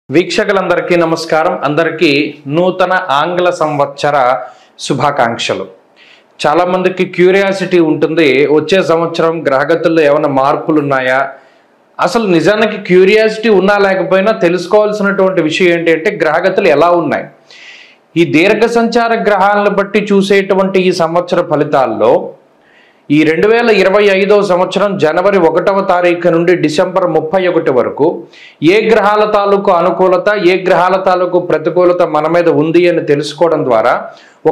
వీక్షకులందరికీ నమస్కారం. అందరికీ నూతన ఆంగ్ల సంవత్సర శుభాకాంక్షలు. చాలా మందికి క్యూరియాసిటీ ఉంటుంది, వచ్చే సంవత్సరం గ్రహగతుల్లో ఏమైనా మార్పులు ఉన్నాయా? అసలు నిజానికి క్యూరియాసిటీ ఉన్నా లేకపోయినా తెలుసుకోవాల్సినటువంటి విషయం ఏంటంటే గ్రహగతులు ఎలా ఉన్నాయి. ఈ దీర్ఘ సంచార గ్రహాలను బట్టి చూసేటువంటి ఈ సంవత్సర ఫలితాల్లో ఈ 2025వ సంవత్సరం జనవరి 1వ తారీఖు నుండి డిసెంబర్ 31 వరకు ఏ గ్రహాల తాలూకు అనుకూలత, ఏ గ్రహాల తాలూకు ప్రతికూలత మన మీద ఉంది అని తెలుసుకోవడం ద్వారా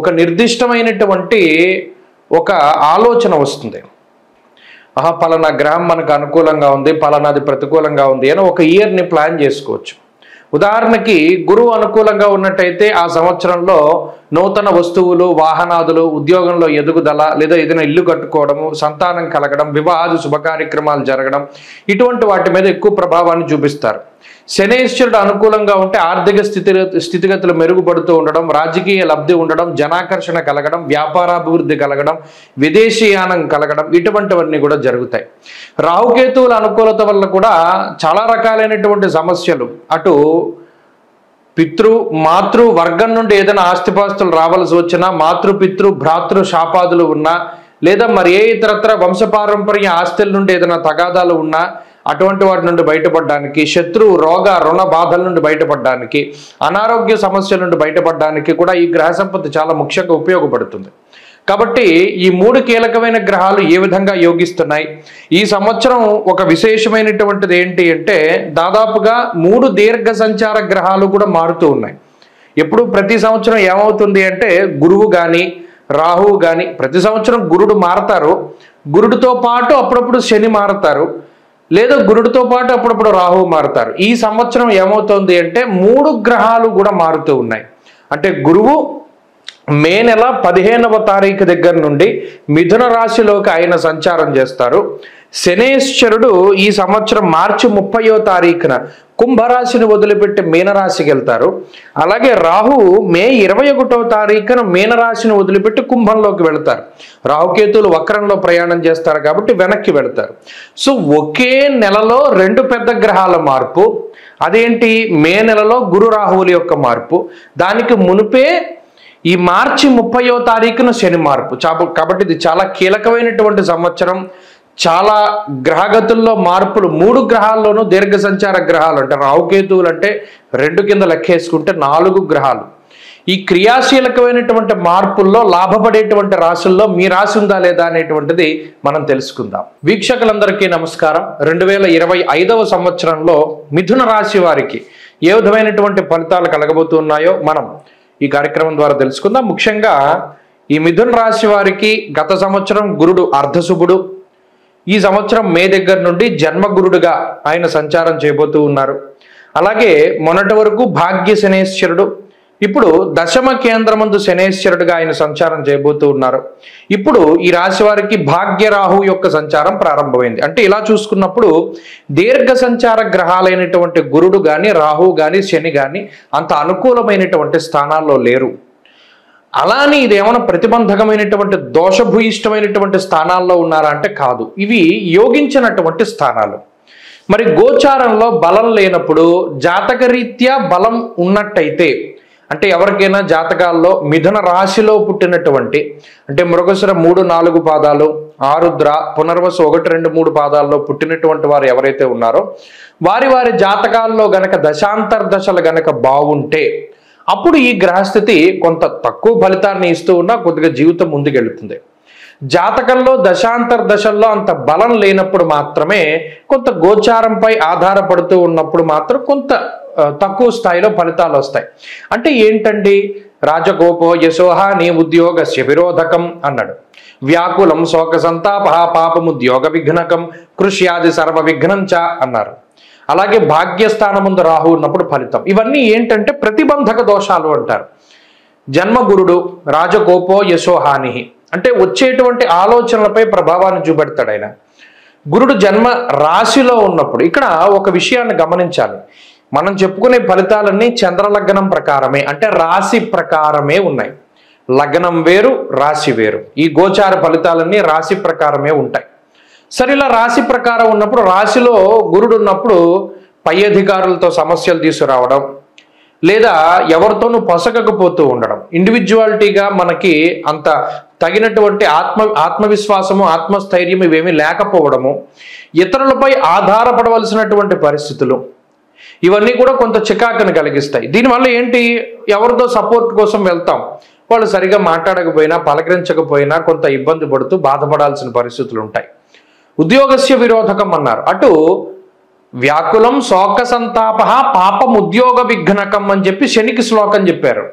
ఒక నిర్దిష్టమైనటువంటి ఒక ఆలోచన వస్తుంది. పలానా గ్రహం మనకు అనుకూలంగా ఉంది, పలానాది ప్రతికూలంగా ఉంది అని ఒక ఇయర్ని ప్లాన్ చేసుకోవచ్చు. ఉదాహరణకి గురువు అనుకూలంగా ఉన్నట్టయితే ఆ సంవత్సరంలో నూతన వస్తువులు, వాహనాదులు, ఉద్యోగంలో ఎదుగుదల, లేదా ఏదైనా ఇల్లు కట్టుకోవడము, సంతానం కలగడం, వివాహాది శుభకార్యక్రమాలు జరగడం, ఇటువంటి వాటి మీద ఎక్కువ ప్రభావాన్ని చూపిస్తారు. శనేశ్వరుడు అనుకూలంగా ఉంటే ఆర్థిక స్థితిగతులు మెరుగుపడుతూ ఉండడం, రాజకీయ లబ్ధి ఉండడం, జనాకర్షణ కలగడం, వ్యాపారాభివృద్ధి కలగడం, విదేశీయానం కలగడం, ఇటువంటివన్నీ కూడా జరుగుతాయి. రాహుకేతువుల అనుకూలత వల్ల కూడా చాలా రకాలైనటువంటి సమస్యలు, అటు మాతృ వర్గం నుండి ఏదైనా ఆస్తిపాస్తులు రావాల్సి వచ్చినా, మాతృపితృ భ్రాతృ శాపాదులు ఉన్నా, లేదా మరి ఏ ఇతరత్ర వంశపారంపర్య ఆస్తుల నుండి ఏదైనా తగాదాలు ఉన్నా అటువంటి వాటి నుండి బయటపడడానికి, శత్రు రోగ రుణ బాధల నుండి బయటపడడానికి, అనారోగ్య సమస్యల నుండి బయటపడడానికి కూడా ఈ గ్రహ సంపత్తి చాలా ముఖ్యంగా ఉపయోగపడుతుంది. కాబట్టి ఈ 3 కీలకమైన గ్రహాలు ఏ విధంగా యోగిస్తున్నాయి, ఈ సంవత్సరం ఒక విశేషమైనటువంటిది ఏంటి అంటే దాదాపుగా 3 దీర్ఘ సంచార గ్రహాలు కూడా మారుతూ ఉన్నాయి. ఎప్పుడు ప్రతి సంవత్సరం ఏమవుతుంది అంటే గురువు కానీ రాహువు కానీ, ప్రతి సంవత్సరం గురుడు మారతారు, గురుడితో పాటు అప్పుడప్పుడు శని మారతారు, లేదా గురుడితో పాటు అప్పుడప్పుడు రాహువు మారుతారు. ఈ సంవత్సరం ఏమవుతుంది అంటే 3 గ్రహాలు కూడా మారుతూ ఉన్నాయి. అంటే గురువు మే నెల 15వ తారీఖు దగ్గర నుండి మిథున రాశిలోకి ఆయన సంచారం చేస్తారు. శనేశ్వరుడు ఈ సంవత్సరం మార్చి 30వ తారీఖున కుంభరాశిని వదిలిపెట్టి మీనరాశికి వెళ్తారు. అలాగే రాహువు మే 21వ తారీఖున మీనరాశిని వదిలిపెట్టి కుంభంలోకి వెళ్తారు. రాహుకేతువులు వక్రంలో ప్రయాణం చేస్తారు కాబట్టి వెనక్కి వెళ్తారు. సో ఒకే నెలలో 2 పెద్ద గ్రహాల మార్పు. అదేంటి? మే నెలలో గురు రాహువుల యొక్క మార్పు, దానికి మునిపే ఈ మార్చి 30వ తారీఖున శని మార్పు. కాబట్టి ఇది చాలా కీలకమైనటువంటి సంవత్సరం. చాలా గ్రహగతుల్లో మార్పులు, 3 గ్రహాల్లోనూ దీర్ఘ సంచార గ్రహాలు, అంటే రాహుకేతువులు అంటే 2 కింద లెక్కేసుకుంటే 4 గ్రహాలు. ఈ క్రియాశీలకమైనటువంటి మార్పుల్లో లాభపడేటువంటి రాశుల్లో మీ రాశి ఉందా లేదా అనేటువంటిది మనం తెలుసుకుందాం. వీక్షకులందరికీ నమస్కారం. 2025వ సంవత్సరంలో మిథున రాశి వారికి ఏ విధమైనటువంటి ఫలితాలు కలగబోతున్నాయో మనం ఈ కార్యక్రమం ద్వారా తెలుసుకుందాం. ముఖ్యంగా ఈ మిథున రాశి వారికి గత సంవత్సరం గురుడు అర్ధశుభుడు, ఈ సంవత్సరం మే దగ్గర నుండి జన్మగురుడుగా ఆయన సంచారం చేయబోతూ ఉన్నారు. అలాగే మొన్నటి వరకు భాగ్య శనేశ్వరుడు, ఇప్పుడు దశమ కేంద్రమందు శనేశ్వరుడుగా ఆయన సంచారం చేయబోతూ ఉన్నారు. ఇప్పుడు ఈ రాశి వారికి భాగ్య రాహు యొక్క సంచారం ప్రారంభమైంది. అంటే ఇలా చూసుకున్నప్పుడు దీర్ఘ సంచార గ్రహాలైనటువంటి గురుడు కానీ, రాహువు కానీ, శని కానీ అంత అనుకూలమైనటువంటి స్థానాల్లో లేరు. అలానే ఇదేమైనా ప్రతిబంధకమైనటువంటి దోషభూయిష్టమైనటువంటి స్థానాల్లో ఉన్నారా అంటే కాదు, ఇవి యోగించినటువంటి స్థానాలు. మరి గోచారంలో బలం లేనప్పుడు, జాతకరీత్యా బలం ఉన్నట్టయితే, అంటే ఎవరికైనా జాతకాల్లో మిథున రాశిలో పుట్టినటువంటి, అంటే మృగశిర 3, 4 పాదాలు, ఆరుద్ర, పునర్వసు 1, 2, 3 పాదాల్లో పుట్టినటువంటి వారు ఎవరైతే ఉన్నారో వారి జాతకాల్లో గనక దశాంతర్దశలు గనక బాగుంటే అప్పుడు ఈ గ్రహస్థితి కొంత తక్కువ ఫలితాన్ని ఇస్తూ ఉన్నా కొద్దిగా జీవితం ముందుకెళ్తుంది. జాతకంలో దశాంతర్దశల్లో అంత బలం లేనప్పుడు మాత్రమే, కొంత గోచారంపై ఆధారపడుతూ ఉన్నప్పుడు మాత్రం కొంత తక్కువ స్థాయిలో ఫలితాలు వస్తాయి. అంటే ఏంటండి? రాజకోపో యశోహాని ఉద్యోగస్య విరోధకం అన్నాడు. వ్యాకులం శోక సంతాప పాపముద్యోగ విఘ్నకం కృష్యాది సర్వ విఘ్నం చ అన్నారు. అలాగే భాగ్యస్థానం ముందు రాహు ఉన్నప్పుడు ఫలితం. ఇవన్నీ ఏంటంటే ప్రతిబంధక దోషాలు అంటారు. జన్మగురుడు రాజకోపో యశోహాని అంటే వచ్చేటువంటి ఆలోచనలపై ప్రభావాన్ని చూపెడతాడు ఆయన. గురుడు జన్మ రాశిలో ఉన్నప్పుడు ఇక్కడ ఒక విషయాన్ని గమనించాలి. మనం చెప్పుకునే ఫలితాలన్నీ చంద్రలగ్నం ప్రకారమే, అంటే రాశి ప్రకారమే ఉన్నాయి. లగ్నం వేరు, రాశి వేరు. ఈ గోచార ఫలితాలన్నీ రాశి ప్రకారమే ఉంటాయి. సరే, ఇలా రాశి ప్రకారం ఉన్నప్పుడు, రాశిలో గురుడు ఉన్నప్పుడు పై అధికారులతో సమస్యలు తీసుకురావడం, లేదా ఎవరితోనూ పొసగకపోతూ ఉండడం, ఇండివిజువాలిటీగా మనకి అంత తగినటువంటి ఆత్మవిశ్వాసము, ఆత్మస్థైర్యం ఇవేమీ లేకపోవడము, ఇతరులపై ఆధారపడవలసినటువంటి పరిస్థితులు, ఇవన్నీ కూడా కొంత చికాకుని కలిగిస్తాయి. దీనివల్ల ఏంటి, ఎవరితో సపోర్ట్ కోసం వెళ్తాం, వాళ్ళు సరిగా మాట్లాడకపోయినా పలకరించకపోయినా కొంత ఇబ్బంది పడుతూ బాధపడాల్సిన పరిస్థితులు ఉంటాయి. ఉద్యోగస్య విరోధకం అన్నారు. అటు వ్యాకులం శోక సంతాప పాపం ఉద్యోగ విఘ్నకం అని చెప్పి శనికి శ్లోకం చెప్పారు.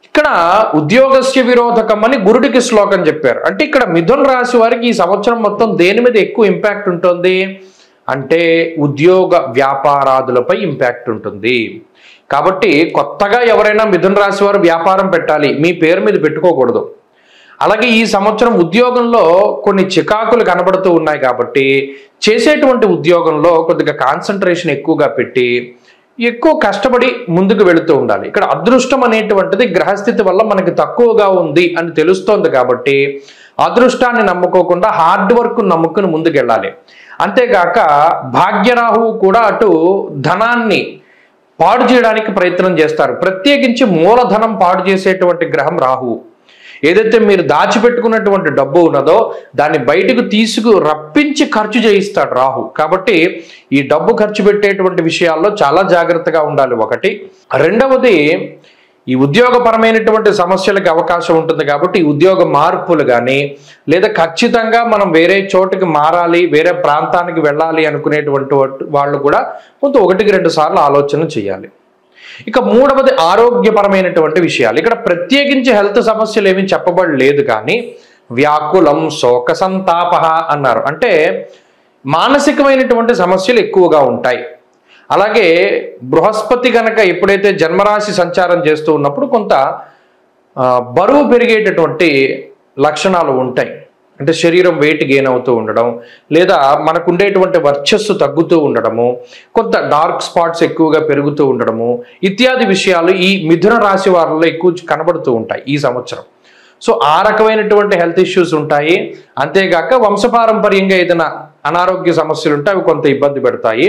ఇక్కడ ఉద్యోగస్య విరోధకం అని గురుడికి శ్లోకం చెప్పారు. అంటే ఇక్కడ మిథున రాశి వారికి ఈ సంవత్సరం మొత్తం దేని మీద ఎక్కువ ఇంపాక్ట్ ఉంటుంది అంటే ఉద్యోగ వ్యాపారాదులపై ఇంపాక్ట్ ఉంటుంది. కాబట్టి కొత్తగా ఎవరైనా మిథున రాశి వారు వ్యాపారం పెట్టాలి, మీ పేరు మీద పెట్టుకోకూడదు. అలాగే ఈ సంవత్సరం ఉద్యోగంలో కొన్ని చికాకులు కనబడుతూ ఉన్నాయి కాబట్టి చేసేటువంటి ఉద్యోగంలో కొద్దిగా కాన్సన్ట్రేషన్ ఎక్కువగా పెట్టి ఎక్కువ కష్టపడి ముందుకు వెళుతూ ఉండాలి. ఇక్కడ అదృష్టం అనేటువంటిది గ్రహస్థితి వల్ల మనకి తక్కువగా ఉంది అని తెలుస్తోంది కాబట్టి అదృష్టాన్ని నమ్ముకోకుండా హార్డ్ వర్క్ నమ్ముకుని ముందుకెళ్ళాలి. అంతేగాక భాగ్యరాహువు కూడా అటు ధనాన్ని పాడు చేయడానికి ప్రయత్నం చేస్తారు. ప్రత్యేకించి మూలధనం పాడు చేసేటువంటి గ్రహం రాహువు. ఏదైతే మీరు దాచిపెట్టుకున్నటువంటి డబ్బు ఉన్నదో దాన్ని బయటకు రప్పించి ఖర్చు చేయిస్తాడు రాహు. కాబట్టి ఈ డబ్బు ఖర్చు పెట్టేటువంటి విషయాల్లో చాలా జాగ్రత్తగా ఉండాలి ఒకటి. రెండవది, ఈ ఉద్యోగపరమైనటువంటి సమస్యలకు అవకాశం ఉంటుంది కాబట్టి ఈ ఉద్యోగ మార్పులు కానీ లేదా ఖచ్చితంగా మనం వేరే చోటుకి మారాలి, వేరే ప్రాంతానికి వెళ్ళాలి అనుకునేటువంటి వాళ్ళు కూడా కొంత 1-2 సార్లు ఆలోచన చేయాలి. ఇక మూడవది ఆరోగ్యపరమైనటువంటి విషయాలు. ఇక్కడ ప్రత్యేకించి హెల్త్ సమస్యలు ఏమీ చెప్పబడలేదు, కానీ వ్యాకులం శోక సంతాప అన్నారు. అంటే మానసికమైనటువంటి సమస్యలు ఎక్కువగా ఉంటాయి. అలాగే బృహస్పతి కనుక ఎప్పుడైతే జన్మరాశి సంచారం చేస్తూ ఉన్నప్పుడు కొంత బరువు పెరిగేటటువంటి లక్షణాలు ఉంటాయి. అంటే శరీరం వెయిట్ గెయిన్ అవుతూ ఉండడం, లేదా మనకు ఉండేటువంటి వర్చస్సు తగ్గుతూ ఉండడము, కొంత డార్క్ స్పాట్స్ ఎక్కువగా పెరుగుతూ ఉండడము ఇత్యాది విషయాలు ఈ మిథున రాశి వారిలో ఎక్కువ కనబడుతూ ఉంటాయి ఈ సంవత్సరం. సో ఆ రకమైనటువంటి హెల్త్ ఇష్యూస్ ఉంటాయి. అంతేగాక వంశపారంపర్యంగా ఏదైనా అనారోగ్య సమస్యలు ఉంటే అవి కొంత ఇబ్బంది పెడతాయి.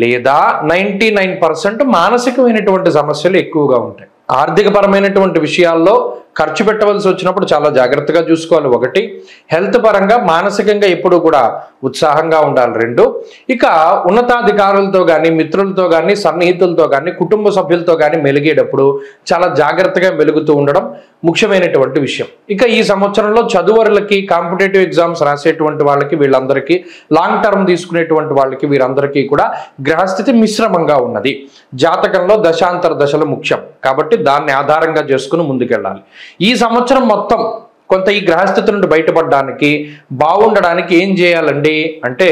లేదా 99% మానసికమైనటువంటి సమస్యలు ఎక్కువగా ఉంటాయి. ఆర్థికపరమైనటువంటి విషయాల్లో ఖర్చు పెట్టవలసి వచ్చినప్పుడు చాలా జాగ్రత్తగా చూసుకోవాలి. ఒకటి, హెల్త్ పరంగా మానసికంగా ఎప్పుడు కూడా ఉత్సాహంగా ఉండాలి. 2, ఇక ఉన్నతాధికారులతో కానీ మిత్రులతో కానీ సన్నిహితులతో కానీ కుటుంబ సభ్యులతో కానీ మెలిగేటప్పుడు చాలా జాగ్రత్తగా మెలుగుతూ ఉండడం ముఖ్యమైనటువంటి విషయం. ఇక ఈ సంవత్సరంలో చదువరులకి, కాంపిటేటివ్ ఎగ్జామ్స్ రాసేటువంటి వాళ్ళకి, వీళ్ళందరికీ లాంగ్ టర్మ్ తీసుకునేటువంటి వాళ్ళకి వీరందరికీ కూడా గ్రహస్థితి మిశ్రమంగా ఉన్నది. జాతకంలో దశాంతర దశలు ముఖ్యం కాబట్టి దాన్ని ఆధారంగా చేసుకుని ముందుకెళ్ళాలి. ఈ సంవత్సరం మొత్తం కొంత ఈ గ్రహస్థితి నుండి బయటపడడానికి, బాగుండడానికి ఏం చేయాలండి అంటే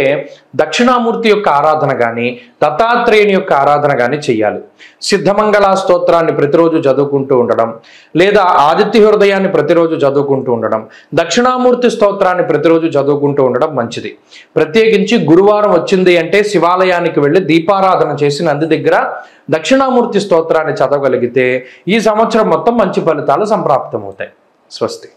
దక్షిణామూర్తి యొక్క ఆరాధన కానీ దత్తాత్రేయుని యొక్క ఆరాధన కానీ చేయాలి. సిద్ధమంగళ స్తోత్రాన్ని ప్రతిరోజు చదువుకుంటూ ఉండడం, లేదా ఆదిత్య హృదయాన్ని ప్రతిరోజు చదువుకుంటూ ఉండడం, దక్షిణామూర్తి స్తోత్రాన్ని ప్రతిరోజు చదువుకుంటూ ఉండడం మంచిది. ప్రత్యేకించి గురువారం వచ్చింది అంటే శివాలయానికి వెళ్ళి దీపారాధన చేసి నంది దగ్గర దక్షిణామూర్తి స్తోత్రాన్ని చదవగలిగితే ఈ సంవత్సరం మొత్తం మంచి ఫలితాలు సంప్రాప్తమవుతాయి. స్వస్తి.